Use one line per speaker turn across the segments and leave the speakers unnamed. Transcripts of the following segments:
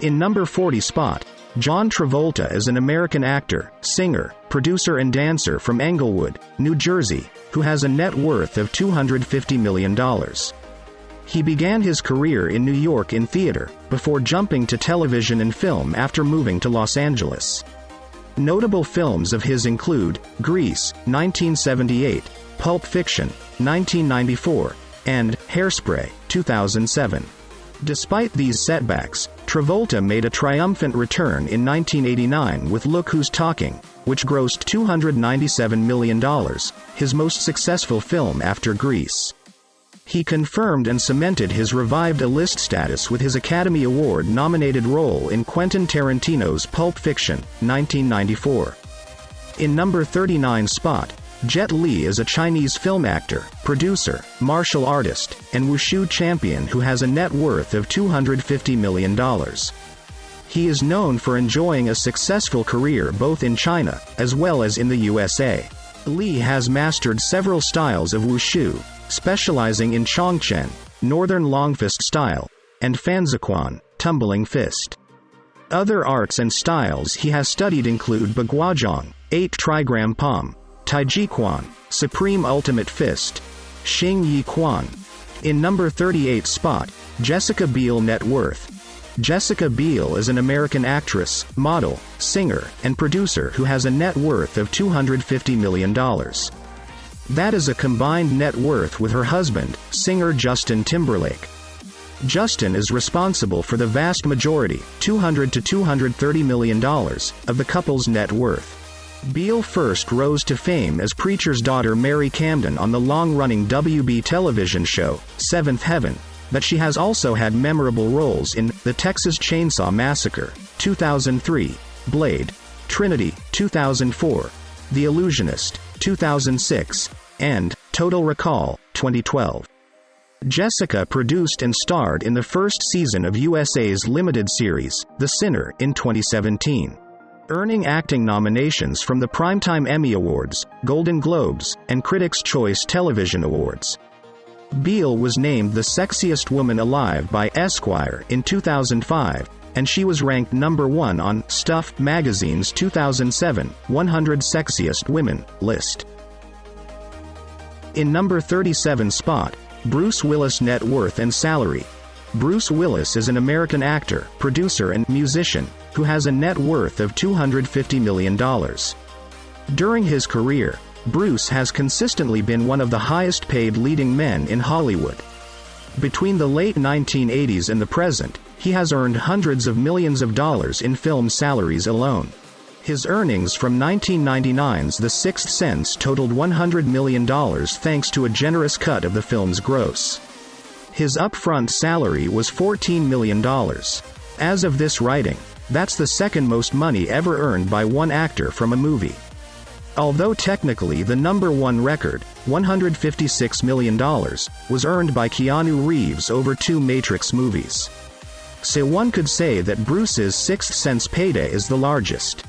In number 40 spot, John Travolta is an American actor, singer, producer and dancer from Englewood, New Jersey, who has a net worth of $250 million. He began his career in New York in theater, before jumping to television and film after moving to Los Angeles. Notable films of his include Grease, 1978, Pulp Fiction, 1994, and Hairspray, 2007. Despite these setbacks, Travolta made a triumphant return in 1989 with Look Who's Talking, which grossed $297 million, his most successful film after Grease. He confirmed and cemented his revived A-list status with his Academy Award-nominated role in Quentin Tarantino's Pulp Fiction, 1994. In number 39 spot, Jet Li is a Chinese film actor, producer, martial artist, and wushu champion who has a net worth of $250 million. He is known for enjoying a successful career both in China, as well as in the USA. Li has mastered several styles of wushu, specializing in Chongchen, Northern Longfist style, and Fanziquan, tumbling fist. Other arts and styles he has studied include Baguazhong, 8 trigram palm, Taiji Quan, Supreme Ultimate Fist, Xing Yi Quan. In number 38 spot, Jessica Biel net worth. Jessica Biel is an American actress, model, singer, and producer who has a net worth of $250 million. That is a combined net worth with her husband, singer Justin Timberlake. Justin is responsible for the vast majority, $200 to $230 million, of the couple's net worth. Biel first rose to fame as Preacher's daughter Mary Camden on the long-running WB television show, Seventh Heaven, but she has also had memorable roles in The Texas Chainsaw Massacre, 2003, Blade, Trinity, 2004, The Illusionist, 2006, and Total Recall, 2012. Jessica produced and starred in the first season of USA's limited series, The Sinner, in 2017. Earning acting nominations from the Primetime Emmy Awards, Golden Globes, and Critics' Choice Television Awards. Biel was named the sexiest woman alive by Esquire in 2005, and she was ranked number 1 on Stuff magazine's 2007 100 Sexiest Women list. In number 37 spot, Bruce Willis net worth and salary. Bruce Willis is an American actor, producer and musician, who has a net worth of $250 million. During his career, Bruce has consistently been one of the highest-paid leading men in Hollywood. Between the late 1980s and the present, he has earned hundreds of millions of dollars in film salaries alone. His earnings from 1999's The Sixth Sense totaled $100 million thanks to a generous cut of the film's gross. His upfront salary was $14 million. As of this writing, that's the second most money ever earned by one actor from a movie. Although technically the number 1 record, $156 million, was earned by Keanu Reeves over 2 Matrix movies. So one could say that Bruce's Sixth Sense payday is the largest.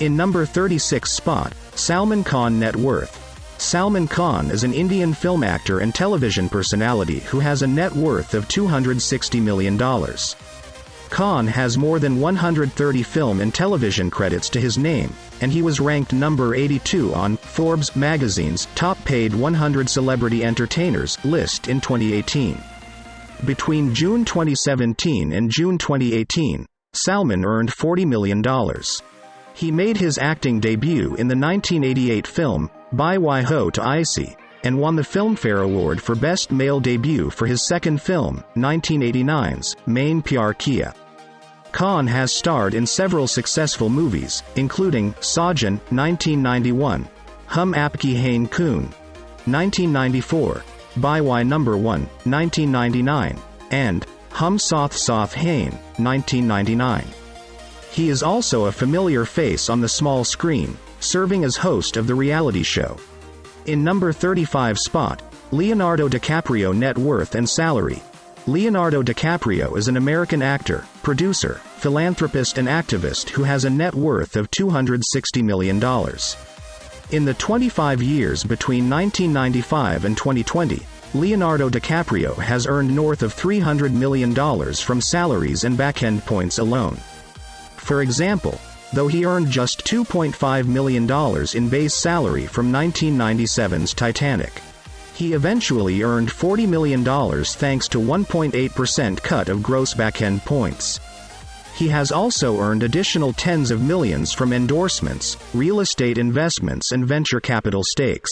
In number 36 spot, Salman Khan net worth. Salman Khan is an Indian film actor and television personality who has a net worth of $260 million. Khan has more than 130 film and television credits to his name, and he was ranked number 82 on Forbes magazine's top-paid 100 celebrity entertainers list in 2018. Between June 2017 and June 2018, Salman earned $40 million. He made his acting debut in the 1988 film, Bye Why Ho to Icy, and won the Filmfare Award for Best Male Debut for his second film, 1989's Main Pyar Kiya. Khan has starred in several successful movies, including Sajan, 1991, Hum Apki Hain Koon, 1994, Bye Why Number 1, 1999, and Hum Soth Soth Hain, 1999. He is also a familiar face on the small screen, serving as host of the reality show. In number 35 spot, Leonardo DiCaprio net worth and salary. Leonardo DiCaprio is an American actor, producer, philanthropist and activist who has a net worth of $260 million. In the 25 years between 1995 and 2020, Leonardo DiCaprio has earned north of $300 million from salaries and back-end points alone. For example, though he earned just $2.5 million in base salary from 1997's Titanic, he eventually earned $40 million thanks to 1.8% cut of gross back-end points. He has also earned additional tens of millions from endorsements, real estate investments and venture capital stakes.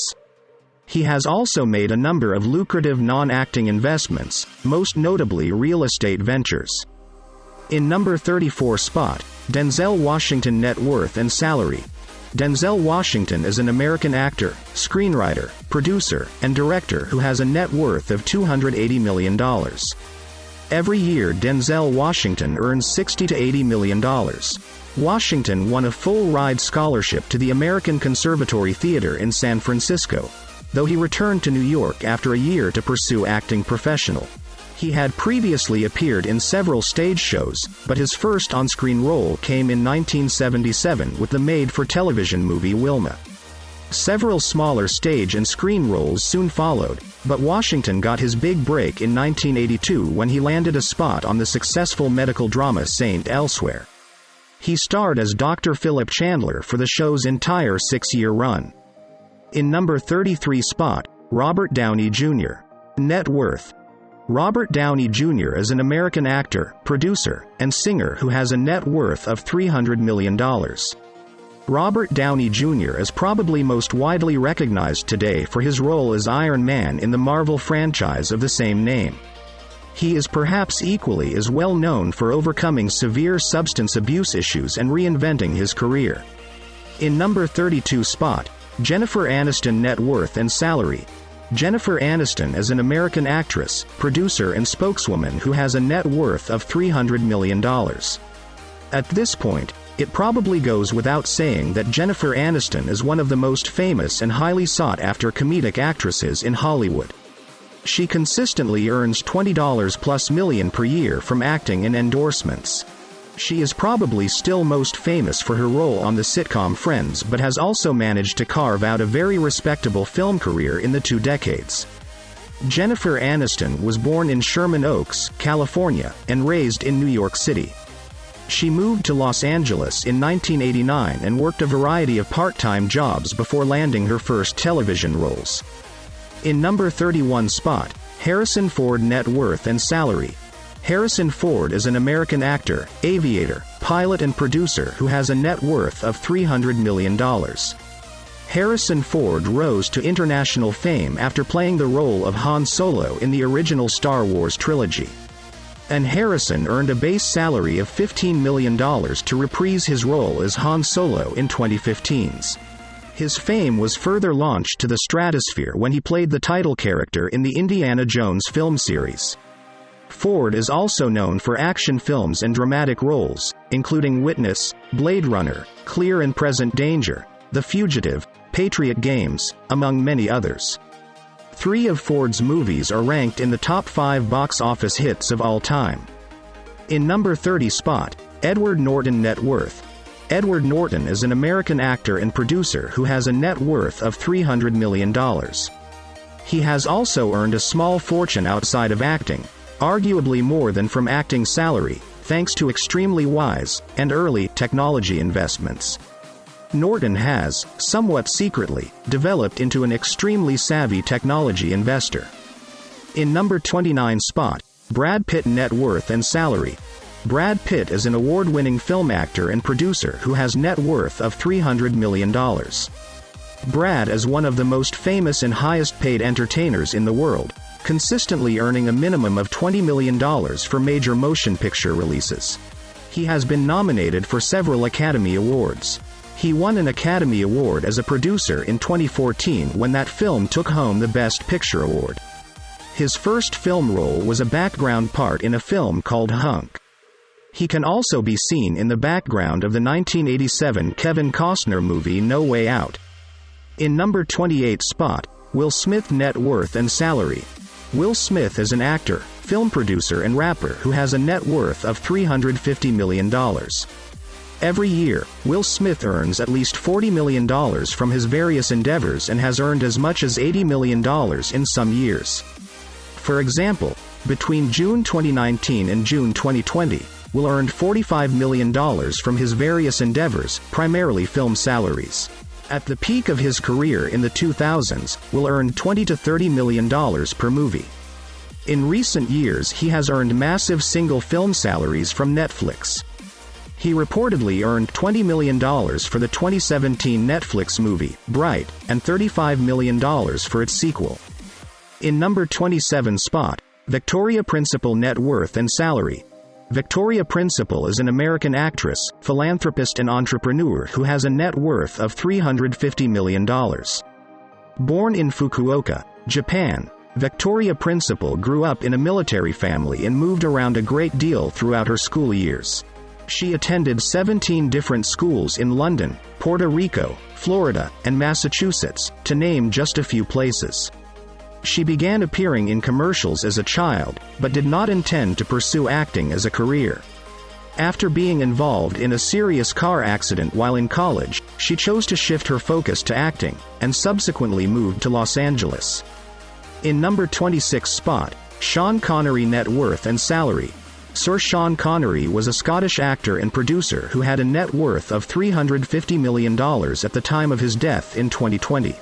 He has also made a number of lucrative non-acting investments, most notably real estate ventures. In number 34 spot, Denzel Washington net worth and salary. Denzel Washington is an American actor, screenwriter, producer, and director who has a net worth of $280 million. Every year Denzel Washington earns $60 to $80 million. Washington won a full-ride scholarship to the American Conservatory Theater in San Francisco, though he returned to New York after a year to pursue acting professional. He had previously appeared in several stage shows, but his first on-screen role came in 1977 with the made-for-television movie Wilma. Several smaller stage and screen roles soon followed, but Washington got his big break in 1982 when he landed a spot on the successful medical drama Saint Elsewhere. He starred as Dr. Philip Chandler for the show's entire 6-year run. In number 33 spot, Robert Downey Jr. Net worth. Robert Downey Jr. is an American actor, producer, and singer who has a net worth of $300 million. Robert Downey Jr. is probably most widely recognized today for his role as Iron Man in the Marvel franchise of the same name. He is perhaps equally as well known for overcoming severe substance abuse issues and reinventing his career. In number 32 spot, Jennifer Aniston net worth and salary. Jennifer Aniston is an American actress, producer and spokeswoman who has a net worth of $300 million. At this point, it probably goes without saying that Jennifer Aniston is one of the most famous and highly sought-after comedic actresses in Hollywood. She consistently earns $20 plus million per year from acting and endorsements. She is probably still most famous for her role on the sitcom Friends, but has also managed to carve out a very respectable film career in the 2 decades. Jennifer Aniston was born in Sherman Oaks, California, and raised in New York City. She moved to Los Angeles in 1989 and worked a variety of part-time jobs before landing her first television roles. In number 31 spot, Harrison Ford net worth and salary. Harrison Ford is an American actor, aviator, pilot and producer who has a net worth of $300 million. Harrison Ford rose to international fame after playing the role of Han Solo in the original Star Wars trilogy. And Harrison earned a base salary of $15 million to reprise his role as Han Solo in 2015's. His fame was further launched to the stratosphere when he played the title character in the Indiana Jones film series. Ford is also known for action films and dramatic roles, including Witness, Blade Runner, Clear and Present Danger, The Fugitive, Patriot Games, among many others. 3 of Ford's movies are ranked in the top 5 box office hits of all time. In number 30 spot, Edward Norton net worth. Edward Norton is an American actor and producer who has a net worth of $300 million. He has also earned a small fortune outside of acting, arguably more than from acting salary, thanks to extremely wise and early technology investments. Norton has, somewhat secretly, developed into an extremely savvy technology investor. In number 29 spot, Brad Pitt net worth and salary. Brad Pitt is an award-winning film actor and producer who has net worth of $300 million. Brad is one of the most famous and highest-paid entertainers in the world, consistently earning a minimum of $20 million for major motion picture releases. He has been nominated for several Academy Awards. He won an Academy Award as a producer in 2014 when that film took home the Best Picture Award. His first film role was a background part in a film called Hunk. He can also be seen in the background of the 1987 Kevin Costner movie No Way Out. In number 28 spot, Will Smith net worth and salary. Will Smith is an actor, film producer and rapper who has a net worth of $350 million. Every year, Will Smith earns at least $40 million from his various endeavors and has earned as much as $80 million in some years. For example, between June 2019 and June 2020, Will earned $45 million from his various endeavors, primarily film salaries. At the peak of his career in the 2000s, Will earned $20 to $30 million per movie. In recent years he has earned massive single film salaries from Netflix. He reportedly earned $20 million for the 2017 Netflix movie, Bright, and $35 million for its sequel. In number 27 spot, Victoria Principal net worth and salary. Victoria Principal is an American actress, philanthropist and entrepreneur who has a net worth of $350 million. Born in Fukuoka, Japan, Victoria Principal grew up in a military family and moved around a great deal throughout her school years. She attended 17 different schools in London, Puerto Rico, Florida, and Massachusetts, to name just a few places. She began appearing in commercials as a child, but did not intend to pursue acting as a career. After being involved in a serious car accident while in college, she chose to shift her focus to acting, and subsequently moved to Los Angeles. In number 26 spot, Sean Connery net worth and salary. Sir Sean Connery was a Scottish actor and producer who had a net worth of $350 million at the time of his death in 2020.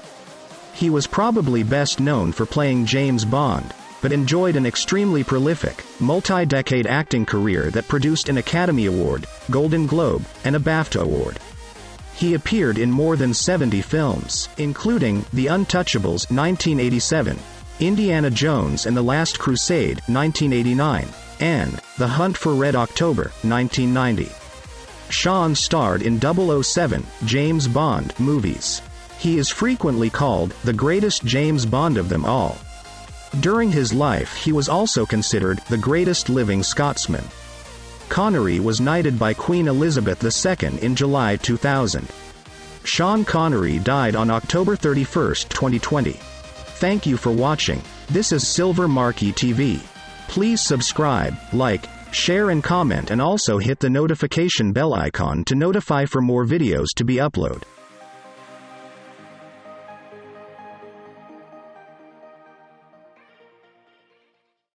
He was probably best known for playing James Bond, but enjoyed an extremely prolific, multi-decade acting career that produced an Academy Award, Golden Globe, and a BAFTA Award. He appeared in more than 70 films, including The Untouchables 1987, Indiana Jones and the Last Crusade 1989, and The Hunt for Red October 1990. Sean starred in 007 James Bond movies. He is frequently called the greatest James Bond of them all. During his life he was also considered the greatest living Scotsman. Connery was knighted by Queen Elizabeth II in July 2000. Sean Connery died on October 31, 2020. Thank you for watching. This is Silvermarky TV. Please subscribe, like, share and comment, and also hit the notification bell icon to notify for more videos to be uploaded.